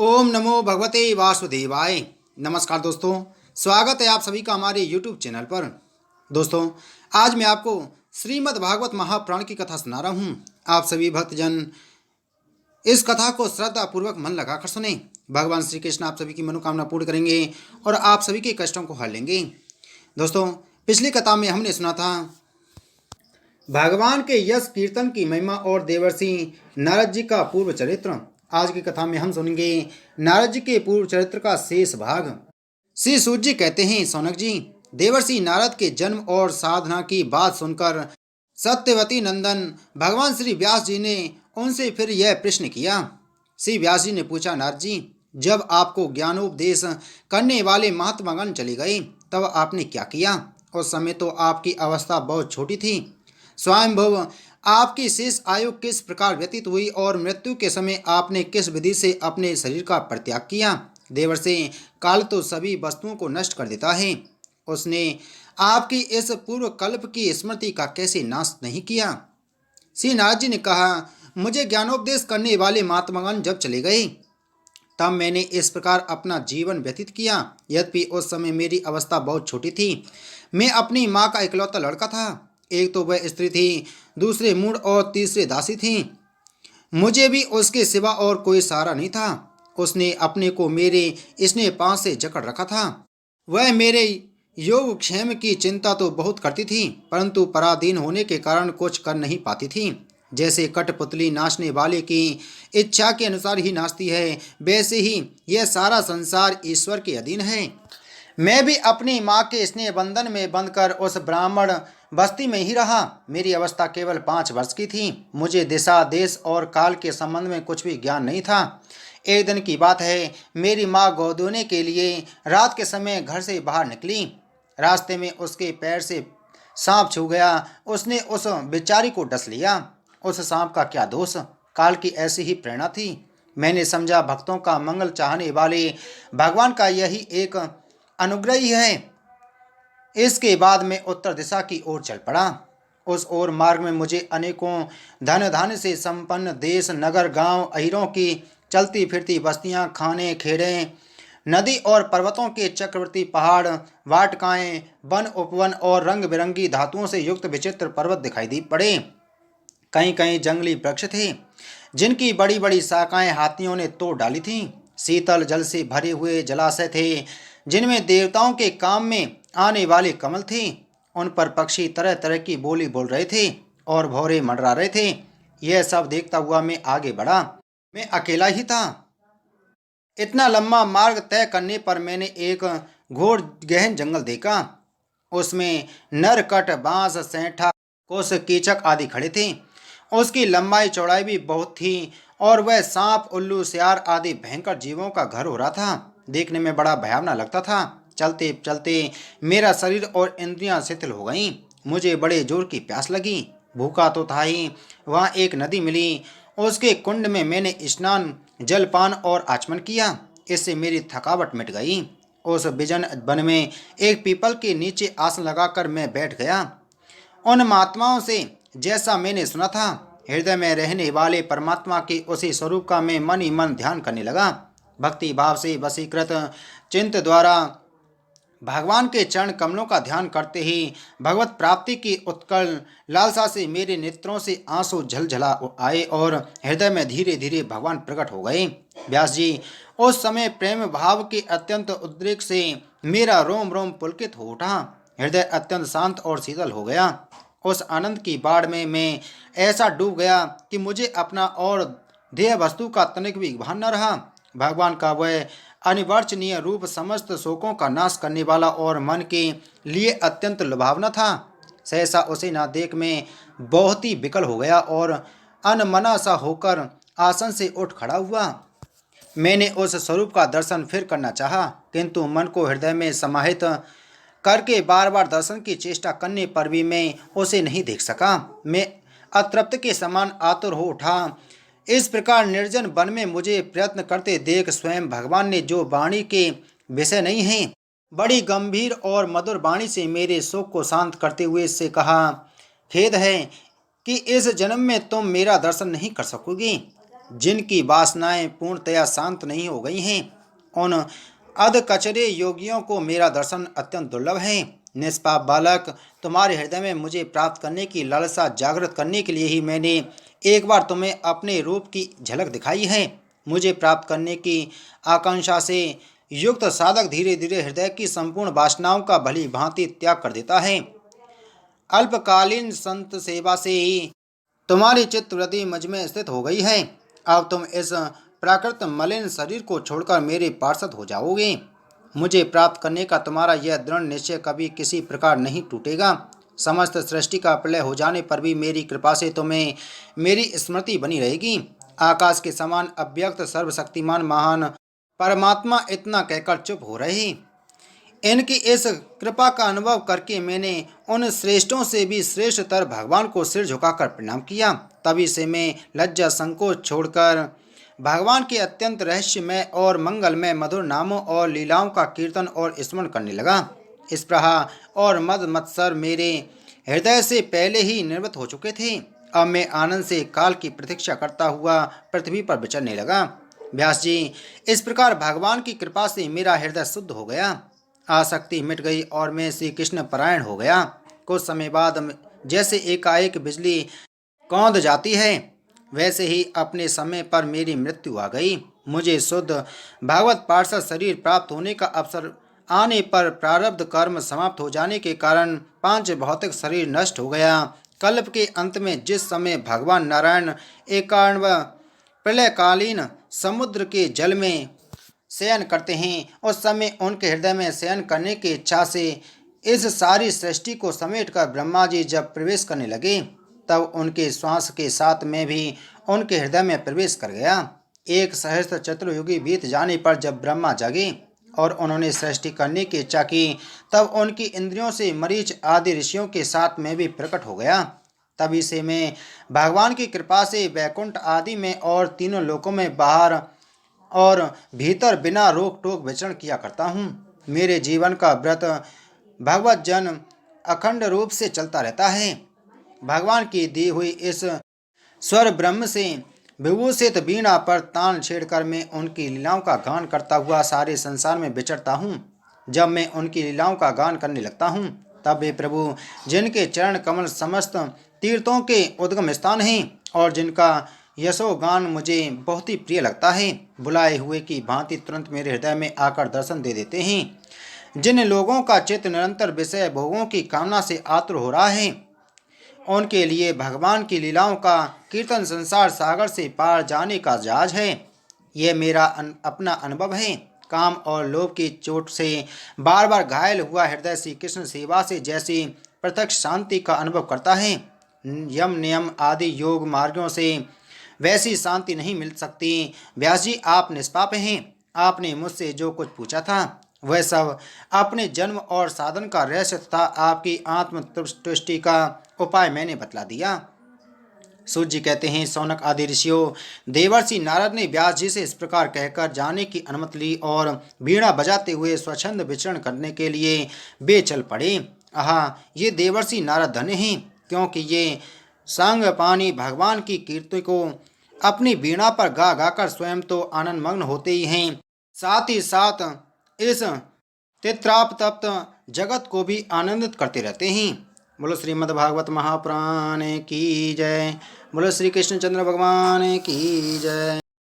ओम नमो भगवते वासुदेवाय। नमस्कार दोस्तों, स्वागत है आप सभी का हमारे यूट्यूब चैनल पर। दोस्तों, आज मैं आपको श्रीमद् भागवत महापुराण की कथा सुना रहा हूँ। आप सभी भक्तजन इस कथा को श्रद्धा पूर्वक मन लगाकर सुने। भगवान श्री कृष्ण आप सभी की मनोकामना पूर्ण करेंगे और आप सभी के कष्टों को हर लेंगे। दोस्तों, पिछली कथा में हमने सुना था भगवान के यश कीर्तन की महिमा और देवर्षि नारद जी का पूर्व चरित्र। आज की कथा में हम सुनेंगे नारद जी के पूर्व चरित्र का शेष भाग। श्री सूत जी कहते हैं, सौनक जी, देवर्षि नारद के जन्म और साधना की बात सुनकर सत्यवती नंदन भगवान श्री व्यास जी ने उनसे फिर यह प्रश्न किया। श्री व्यास जी ने पूछा, नारद जी, जब आपको ज्ञानोपदेश करने वाले महात्मागण चले गए तब आपने क्या किया? उस समय तो आपकी अवस्था बहुत छोटी थी। स्वयंभुव आपकी शेष आयु किस प्रकार व्यतीत हुई और मृत्यु के समय आपने किस विधि से अपने शरीर का परित्याग किया? देवर्षि, काल तो सभी वस्तुओं को नष्ट कर देता है। उसने आपकी इस पूर्व कल्प की स्मृति का कैसे नाश नहीं किया? श्री नारद जी ने कहा, मुझे ज्ञानोपदेश करने वाले महात्मागण जब चले गए तब मैंने इस प्रकार अपना जीवन व्यतीत किया। यद्यपि उस समय मेरी अवस्था बहुत छोटी थी। मैं अपनी माँ का इकलौता लड़का था। एक तो वह स्त्री थी, दूसरे मूढ़ और तीसरे दासी थी। मुझे भी उसके सिवा और कोई सहारा नहीं था। उसने अपने को मेरे स्नेह पांव से जकड़ रखा था। वह मेरे योगक्षेम की चिंता तो बहुत करती थी, परंतु पराधीन होने के कारण कुछ कर नहीं पाती थी। जैसे कठपुतली नाचने वाले की इच्छा के अनुसार ही नाचती है, वैसे ही यह सारा संसार ईश्वर के अधीन है। मैं भी अपनी माँ के स्नेह बंधन में बंधकर उस ब्राह्मण बस्ती में ही रहा। मेरी अवस्था केवल 5 वर्ष की थी। मुझे दिशा, देश और काल के संबंध में कुछ भी ज्ञान नहीं था। एक दिन की बात है, मेरी माँ गोद धोने के लिए रात के समय घर से बाहर निकली। रास्ते में उसके पैर से सांप छू गया। उसने उस बेचारी को डस लिया। उस सांप का क्या दोष? काल की ऐसी ही प्रेरणा थी। मैंने समझा भक्तों का मंगल चाहने वाले भगवान का यही एक अनुग्रह ही है। इसके बाद मैं उत्तर दिशा की ओर चल पड़ा। उस ओर मार्ग में मुझे अनेकों धन धान्य से संपन्न देश, नगर, गांव, अहिरों की चलती फिरती बस्तियां, खाने, खेड़े, नदी और पर्वतों के चक्रवर्ती पहाड़, वाटिकाएं, वन उपवन और रंग बिरंगी धातुओं से युक्त विचित्र पर्वत दिखाई दी पड़े। कहीं कहीं जंगली वृक्ष थे जिनकी बड़ी बड़ी शाखाएं हाथियों ने तोड़ डाली थीं। शीतल जल से भरे हुए जलाशय थे जिनमें देवताओं के काम में आने वाले कमल थे। उन पर पक्षी तरह तरह की बोली बोल रहे थे और भौरे मंडरा रहे थे। यह सब देखता हुआ मैं आगे बढ़ा। मैं अकेला ही था। इतना लंबा मार्ग तय करने पर मैंने एक घोर गहन जंगल देखा। उसमें नरकट, बांस, सेंठा, कुश, कीचक आदि खड़े थे। उसकी लंबाई चौड़ाई भी बहुत थी और वह सांप, उल्लू, सियार आदि भयंकर जीवों का घर हो रहा था। देखने में बड़ा भयावना लगता था। चलते चलते मेरा शरीर और इंद्रियां शिथिल हो गईं। मुझे बड़े जोर की प्यास लगी। भूखा तो था ही। वहाँ एक नदी मिली। उसके कुंड में मैंने स्नान, जलपान और आचमन किया। इससे मेरी थकावट मिट गई। उस विजन वन में एक पीपल के नीचे आसन लगाकर मैं बैठ गया। उन महात्माओं से जैसा मैंने सुना था, हृदय में रहने वाले परमात्मा के उसी स्वरूप का मैं मन ही मन ध्यान करने लगा। भक्ति भाव से वशीकृत चिंत द्वारा भगवान के चरण कमलों का ध्यान करते ही भगवत प्राप्ति की उत्कल लालसा से मेरे नेत्रों से आंसू झलझला आए और हृदय में धीरे धीरे भगवान प्रकट हो गए। व्यास जी, उस समय प्रेम भाव के अत्यंत उद्रेक से मेरा रोम रोम पुलकित हो उठा। हृदय अत्यंत शांत और शीतल हो गया। उस आनंद की बाढ़ में मैं ऐसा डूब गया कि मुझे अपना और देह वस्तु का तनिक भी भान न रहा। भगवान का वह अनिर्वचनीय रूप समस्त शोकों का नाश करने वाला और मन के लिए अत्यंत लुभावना था। सहसा उसे न देख मैं बहुत ही विकल हो गया और अनमना सा होकर आसन से उठ खड़ा हुआ। मैंने उस स्वरूप का दर्शन फिर करना चाहा, किंतु मन को हृदय में समाहित करके बार बार दर्शन की चेष्टा करने पर भी मैं उसे नहीं देख सका। मैं अतृप्त के समान आतुर हो उठा। इस प्रकार निर्जन वन में मुझे प्रयत्न करते देख स्वयं भगवान ने, जो वाणी के विषय नहीं हैं, बड़ी गंभीर और मधुर वाणी से मेरे शोक को शांत करते हुए इससे कहा, खेद है कि इस जन्म में तुम मेरा दर्शन नहीं कर सकोगी। जिनकी वासनाएं पूर्णतया शांत नहीं हो गई हैं, उन अधकचरे योगियों को मेरा दर्शन अत्यंत दुर्लभ है। निष्पाप बालक, तुम्हारे हृदय में मुझे प्राप्त करने की लालसा जागृत करने के लिए ही मैंने एक बार तुम्हें अपने रूप की झलक दिखाई है। मुझे प्राप्त करने की आकांक्षा से युक्त साधक धीरे धीरे हृदय की संपूर्ण वासनाओं का भली भांति त्याग कर देता है। अल्पकालीन संत सेवा से ही तुम्हारी चित्तवृत्ति मुझ में स्थित हो गई है। अब तुम इस प्राकृत मलिन शरीर को छोड़कर मेरे पार्षद हो जाओगे। मुझे प्राप्त करने का तुम्हारा यह दृढ़ निश्चय कभी किसी प्रकार नहीं टूटेगा। समस्त सृष्टि का प्रलय हो जाने पर भी मेरी कृपा से तुम्हें मेरी स्मृति बनी रहेगी। आकाश के समान अव्यक्त सर्वशक्तिमान महान परमात्मा इतना कहकर चुप हो रही। इनकी इस कृपा का अनुभव करके मैंने उन श्रेष्ठों से भी श्रेष्ठतर भगवान को सिर झुकाकर प्रणाम किया। तभी से मैं लज्जा संकोच छोड़कर भगवान के अत्यंत रहस्यमय और मंगलमय मधुर नामों और लीलाओं का कीर्तन और स्मरण करने लगा। स्पृहा और मद मत्सर मेरे हृदय से पहले ही निवृत्त हो चुके थे। अब मैं आनंद से काल की प्रतीक्षा करता हुआ पृथ्वी पर विचरने लगा। व्यास जी, इस प्रकार भगवान की कृपा से मेरा हृदय शुद्ध हो गया, आसक्ति मिट गई और मैं श्री कृष्ण परायण हो गया। कुछ समय बाद जैसे एकाएक बिजली कौंध जाती है, वैसे ही अपने समय पर मेरी मृत्यु आ गई। मुझे शुद्ध भागवत पार्षद शरीर प्राप्त होने का अवसर आने पर प्रारब्ध कर्म समाप्त हो जाने के कारण पांच भौतिक शरीर नष्ट हो गया। कल्प के अंत में जिस समय भगवान नारायण एकान्व प्रलयकालीन समुद्र के जल में शयन करते हैं, उस समय उनके हृदय में शयन करने की इच्छा से इस सारी सृष्टि को समेटकर ब्रह्मा जी जब प्रवेश करने लगे, तब उनके श्वास के साथ मैं भी उनके हृदय में प्रवेश कर गया। एक सहस्त्र चतुर्युगी बीत जाने पर जब ब्रह्मा जागे और उन्होंने सृष्टि करने की इच्छा की, तब उनकी इंद्रियों से मरीच आदि ऋषियों के साथ मैं भी प्रकट हो गया। तभी से मैं भगवान की कृपा से वैकुंठ आदि में और तीनों लोकों में बाहर और भीतर बिना रोक टोक विचरण किया करता हूँ। मेरे जीवन का व्रत भगवत जन अखंड रूप से चलता रहता है। भगवान की दी हुई इस स्वर ब्रह्म से विभूषित वीणा पर तान छेड़कर मैं उनकी लीलाओं का गान करता हुआ सारे संसार में विचरता हूँ। जब मैं उनकी लीलाओं का गान करने लगता हूँ, तब वे प्रभु जिनके चरण कमल समस्त तीर्थों के उद्गम स्थान हैं और जिनका यशोगान मुझे बहुत ही प्रिय लगता है, बुलाए हुए की भांति तुरंत मेरे हृदय में आकर दर्शन दे देते हैं। जिन लोगों का चित्त निरंतर विषय भोगों की कामना से आतुर हो रहा है, उनके लिए भगवान की लीलाओं का कीर्तन संसार सागर से पार जाने का जहाज है। यह मेरा अपना अनुभव है। काम और लोभ की चोट से बार बार घायल हुआ हृदय श्री कृष्ण सेवा से जैसी प्रत्यक्ष शांति का अनुभव करता है, यम नियम आदि योग मार्गों से वैसी शांति नहीं मिल सकती। व्यास जी, आप निष्पाप हैं। आपने मुझसे जो कुछ पूछा था वह सब अपने जन्म और साधन का रहस्य तथा आपकी आत्मतुष्टि का उपाय मैंने बतला दिया। सूत जी कहते हैं, सौनक आदि ऋषियों, देवर्षि नारद ने व्यास जी से इस प्रकार कहकर जाने की अनुमति ली और वीणा बजाते हुए स्वच्छंद विचरण करने के लिए वे चल पड़े। आहा, ये देवर्षि नारद धन्य हैं, क्योंकि ये सांगपानी भगवान की कीर्ति को अपनी वीणा पर गा गाकर स्वयं तो आनंद मग्न होते ही हैं, साथ ही साथ इस तित्रापतप्त जगत को भी आनंदित करते रहते हैं। बोलो श्रीमद् भागवत महापुराण की जय। बोलो श्री कृष्णचंद्र भगवान की जय।